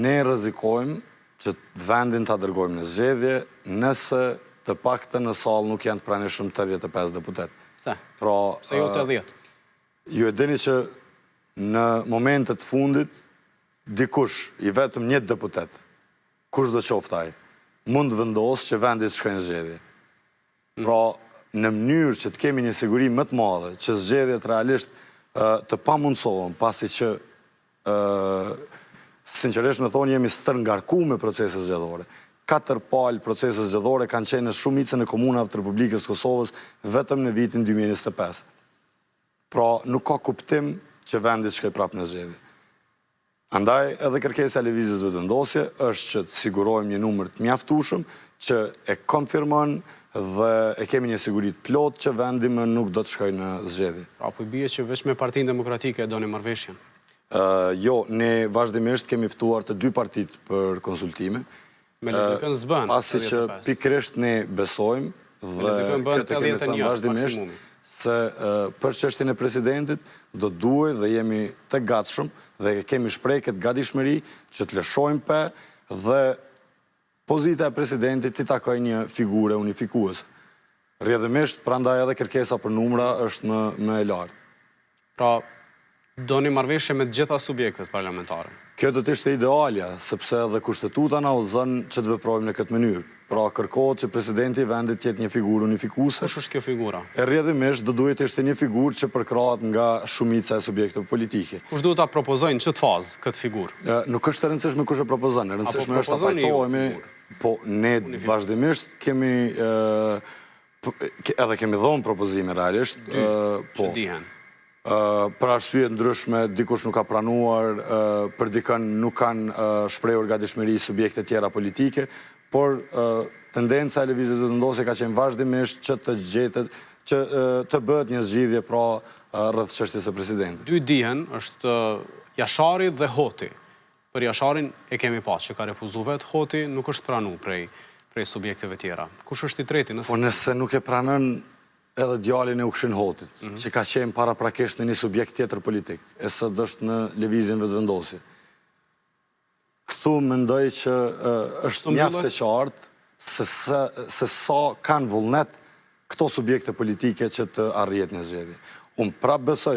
ne rrezikojmë që vendin ta dërgojmë në zgjedhje nëse të paktën në sallë nuk janë të pranishëm 85 deputet. Pse? Pra, Pse jo 80? ju e dini që në momentet fundit dikush, i vetëm një deputet, kush do qoftë ai, mund vendosë që vendit shkojnë zgjedhje. Pra, në mënyrë që të kemi një siguri më të madhe, që zgjedhjet realisht të pamundsohen, pasi që sinqerisht me thonë jemi stërngarku me procese zgjedhore. 4 palë procese zgjedhore kanë qenë në shumicën e komunave të Republikës Kosovës vetëm në vitin 2025. Pra, nuk ka kuptim që vendit shkoj prapë në zgjedhje. Andaj, edhe kërkesa e lëvizjes vetëvendosje është që të sigurojmë një numër të mjaftueshëm që e konfirmon dhe e kemi një siguri të plotë që vendi më nuk do të shkojë në zgjedhje. Pra, po i bie që vetëm me Partinë Demokratike e doni marrëveshjen. Jo, ne vazhdimisht kemi ftuar të 2 partitë për konsultime. Me LDK-n s'bën. Pasi që pikërisht ne besojmë dhe këtë kemi thënë vazhdimisht se për çështjen e presidentit do duhet dhe jemi të gatshëm dhe kemi shpreh këtë gatishmëri që të lëshojmë dhe pozita e presidentit të takojë një figure unifikuese. Rrjedhimisht, prandaj edhe kërkesa për numra është më e lartë. Pra, doni marrëveshje me të gjitha subjektet parlamentare. Kjo do të ishte idealja, sepse edhe kushtetuta na udhëzon që të veprojmë në këtë mënyrë. Pra, kërkohet që presidenti i vendit të jetë një figurë unifikuese. Kush është kjo figura? E rrjedhimisht do duhet të ishte një figurë që përkrahet nga shumica e subjekteve politike. Kush duhet ta propozojnë në çfarë fazë këtë figurë? Nuk është e rëndësishme kush e propozon, e rëndësishme është ta pajtohemi. Po ne vazhdimisht kemi edhe kemi dhënë propozime realisht, që dihen. Për arsye ndryshme, dikush nuk ka pranuar, për dikën nuk kanë shprehur gatishmëri subjekte tjera politike, por tendenca e lëvizjes vetëvendosje ka qenë vazhdimisht që të gjetet, që të bëhet një zgjidhje pra rreth çështjes së presidentit. 2 dihen është Jashari dhe Hoti. Për Jasharin e kemi pasur që ka refuzuar vetë, Hoti nuk është pranuar prej subjekteve tjera. Kush është i treti? Po nëse nuk e pranon edhe djalin e Ukshin Hotit, që ka qenë paraprakisht në një subjekt tjetër politik, e sot është në lëvizjen vetëvendosje. Këtu mendoj që është mjaft e qartë se sa kanë vullnet këto subjekte politike që të arrihet një zgjedhje. Unë prapë besoj